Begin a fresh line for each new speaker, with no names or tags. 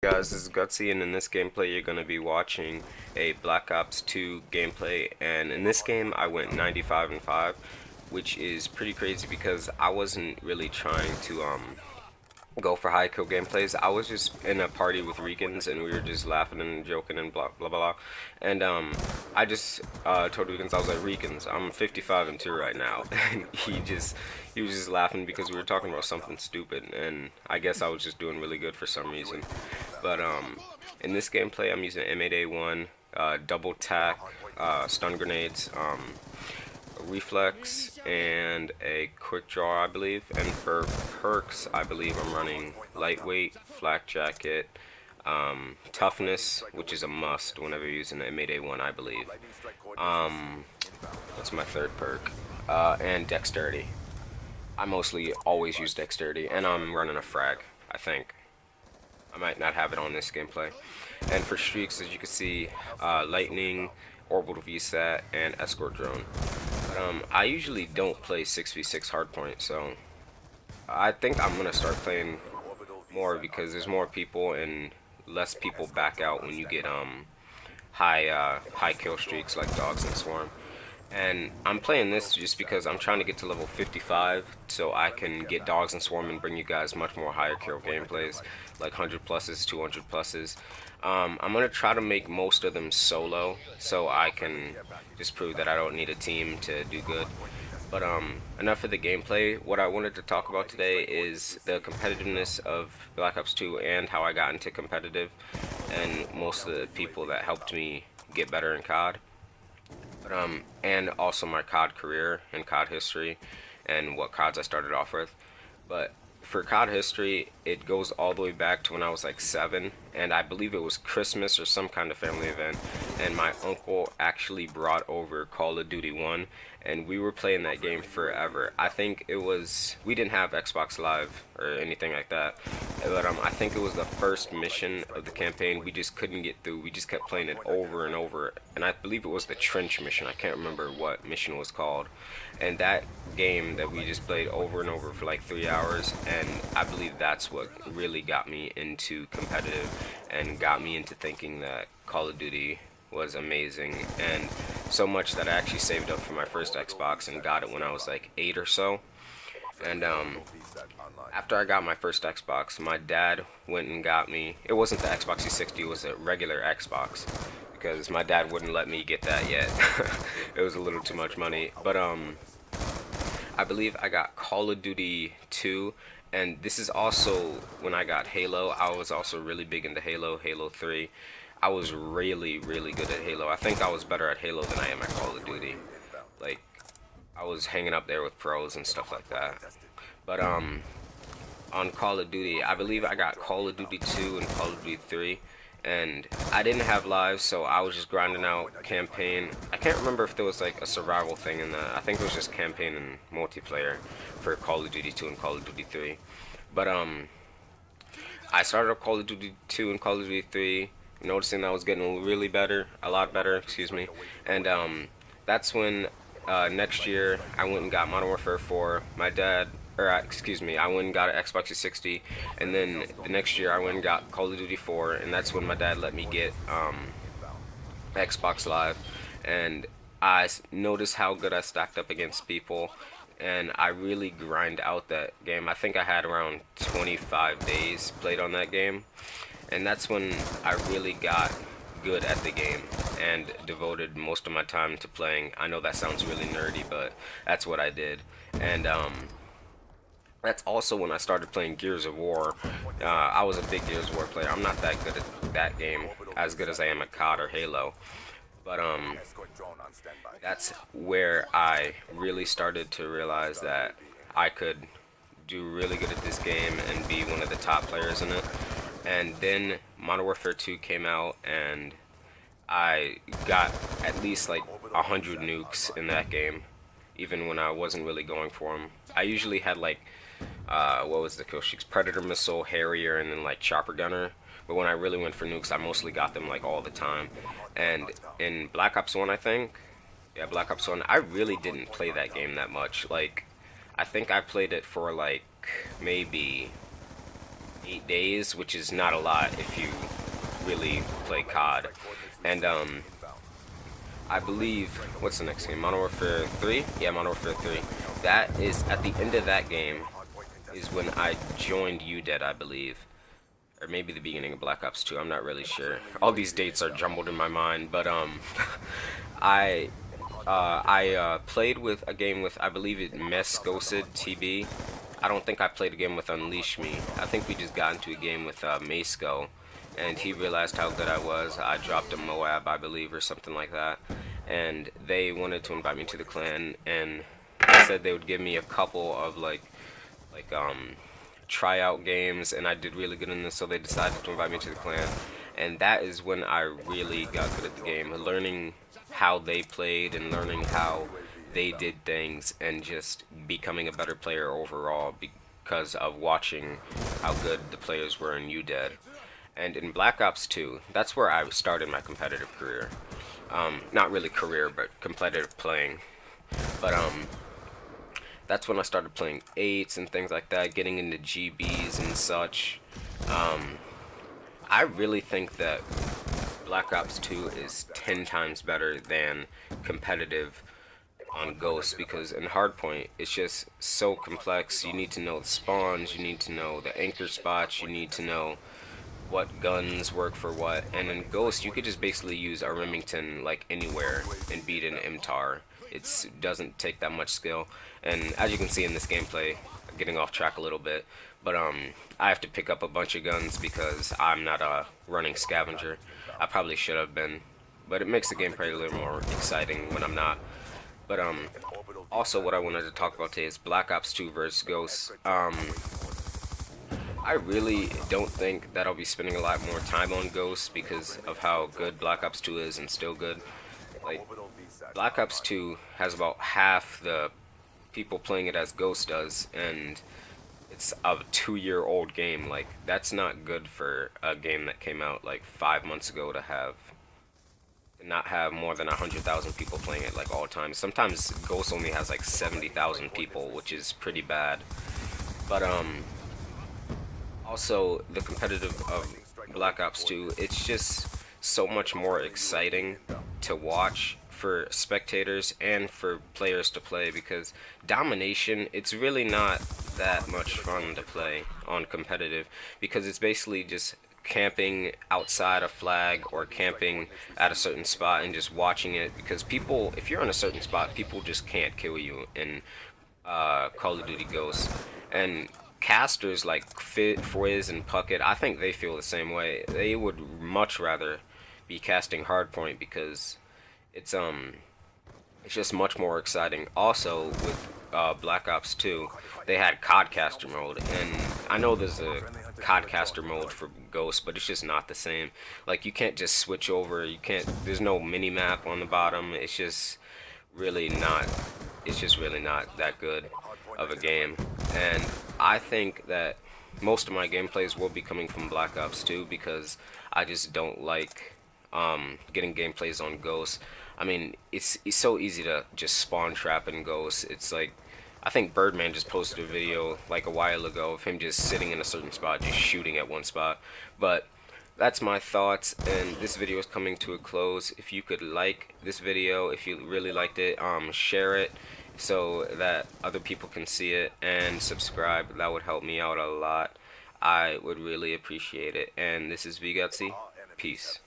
Guys, this is Gutsy, and in this gameplay you're going to be watching a Black Ops 2 gameplay, and in this game I went 95 and 5, which is pretty crazy because I wasn't really trying to go for high kill gameplays. I was just in a party with Ricans and we were just laughing and joking and blah blah blah. And I just told Ricans, I was like, Ricans, I'm 55 and 2 right now. And he was just laughing because we were talking about something stupid, and I guess I was just doing really good for some reason. But in this gameplay I'm using M8A1, double tack, stun grenades, reflex, and a quick draw, I believe. And for perks, I believe I'm running lightweight, flak jacket, toughness, which is a must whenever you're using the M8A1, I believe. What's my third perk? And dexterity. I mostly always use dexterity, and I'm running a frag, I think. I might not have it on this gameplay. And for streaks, as you can see, lightning, orbital VSAT, and escort drone. I usually don't play 6v6 hardpoint, so I think I'm gonna start playing more because there's more people and less people back out when you get high kill streaks like dogs and swarm. And I'm playing this just because I'm trying to get to level 55 so I can get dogs and swarm and bring you guys much more higher kill gameplays, like 100 pluses, 200 pluses. I'm going to try to make most of them solo so I can just prove that I don't need a team to do good. But enough of the gameplay. What I wanted to talk about today is the competitiveness of Black Ops 2 and how I got into competitive, and most of the people that helped me get better in COD. And also my COD career and COD history and what CODs I started off with. But for COD history, it goes all the way back to when I was like 7, and I believe it was Christmas or some kind of family event, and my uncle actually brought over Call of Duty 1, and we were playing that game forever. I think it was, we didn't have Xbox Live or anything like that, but I think it was the first mission of the campaign. We just couldn't get through. We just kept playing it over and over, and I believe it was the trench mission. I can't remember what mission was called. And that game that we just played over and over for like 3 hours, and I believe that's what really got me into competitive and got me into thinking that Call of Duty was amazing, and so much that I actually saved up for my first Xbox and got it when I was like 8 or so. And after I got my first Xbox, my dad went and got me, it wasn't the Xbox 360, it was a regular Xbox, because my dad wouldn't let me get that yet. It was a little too much money. But I believe I got Call of Duty 2, and this is also when I got Halo. I was also really big into Halo 3. I was really, really good at Halo. I think I was better at Halo than I am at Call of Duty. Like, I was hanging up there with pros and stuff like that. But on Call of Duty, I believe I got Call of Duty 2 and Call of Duty 3, and I didn't have lives, so I was just grinding out campaign. I can't remember if there was like a survival thing in that. I think it was just campaign and multiplayer for Call of Duty 2 and Call of Duty 3. But I started up Call of Duty 2 and Call of Duty 3, noticing that I was getting really better, a lot better, excuse me. And that's when next year I went and got Modern Warfare 4. My dad, or excuse me, I went and got an Xbox 360, and then the next year I went and got Call of Duty 4, and that's when my dad let me get Xbox Live, and I noticed how good I stacked up against people, and I really grind out that game. I think I had around 25 days played on that game, and that's when I really got good at the game and devoted most of my time to playing. I know that sounds really nerdy, but that's what I did. And that's also when I started playing Gears of War. I was a big Gears of War player. I'm not that good at that game, as good as I am at COD or Halo. But that's where I really started to realize that I could do really good at this game and be one of the top players in it. And then Modern Warfare 2 came out, and I got at least like 100 nukes in that game, even when I wasn't really going for them. I usually had like, what was the kill streaks? Predator Missile, Harrier, and then like Chopper Gunner. But when I really went for nukes, I mostly got them like all the time. And in Black Ops 1, I think, yeah, Black Ops 1, I really didn't play that game that much. Like, I think I played it for like maybe 8 days, which is not a lot if you really play COD. And I believe, what's the next game? Modern Warfare 3? Yeah, Modern Warfare 3. That is, at the end of that game, is when I joined UDED, I believe. Or maybe the beginning of Black Ops 2, I'm not really sure. All these dates are jumbled in my mind, but I played with a game with, I believe it Mess Ghosted TB. I don't think I played a game with Unleash Me. I think we just got into a game with Maceco, and he realized how good I was. I dropped a Moab, I believe, or something like that, and they wanted to invite me to the clan, and they said they would give me a couple of like tryout games, and I did really good in this, so they decided to invite me to the clan, and that is when I really got good at the game, learning how they played and learning how they did things, and just becoming a better player overall because of watching how good the players were in UDED. And in Black Ops 2, that's where I started my competitive career. Not really career, but competitive playing. But that's when I started playing 8s and things like that, getting into GBs and such. I really think that Black Ops 2 is 10 times better than competitive on Ghost, because in Hardpoint it's just so complex. You need to know the spawns, you need to know the anchor spots, you need to know what guns work for what, and in Ghost you could just basically use a Remington like anywhere and beat an MTAR. It doesn't take that much skill, and as you can see in this gameplay, getting off track a little bit, but I have to pick up a bunch of guns because I'm not a running scavenger. I probably should have been, but it makes the gameplay a little more exciting when I'm not. But also what I wanted to talk about today is Black Ops 2 versus Ghosts. I really don't think that I'll be spending a lot more time on Ghosts because of how good Black Ops 2 is, and still good. Like, Black Ops 2 has about half the people playing it as Ghost does, and it's a 2-year-old game. Like, that's not good for a game that came out like 5 months ago to not have more than 100,000 people playing it like all the time. Sometimes Ghost only has like 70,000 people, which is pretty bad. But also the competitive of Black Ops 2, it's just so much more exciting to watch for spectators and for players to play, because domination, it's really not that much fun to play on competitive, because it's basically just camping outside a flag or camping at a certain spot and just watching it, because people, if you're in a certain spot, people just can't kill you in Call of Duty Ghosts. And casters like Frizz and Puckett, I think they feel the same way. They would much rather be casting Hardpoint because it's just much more exciting. Also with Black Ops 2, they had Codcaster mode, and I know there's a Codcaster mode for Ghost, but it's just not the same. Like, you can't just switch over, you can't, there's no mini map on the bottom. It's just really not that good of a game. And I think that most of my gameplays will be coming from Black Ops 2 because I just don't like getting gameplays on Ghosts. I mean, it's so easy to just spawn trap in Ghosts. It's like, I think Birdman just posted a video like a while ago of him just sitting in a certain spot, just shooting at one spot. But that's my thoughts, and this video is coming to a close. If you could like this video, if you really liked it, share it so that other people can see it, and subscribe. That would help me out a lot. I would really appreciate it. And this is VGutsy. Peace.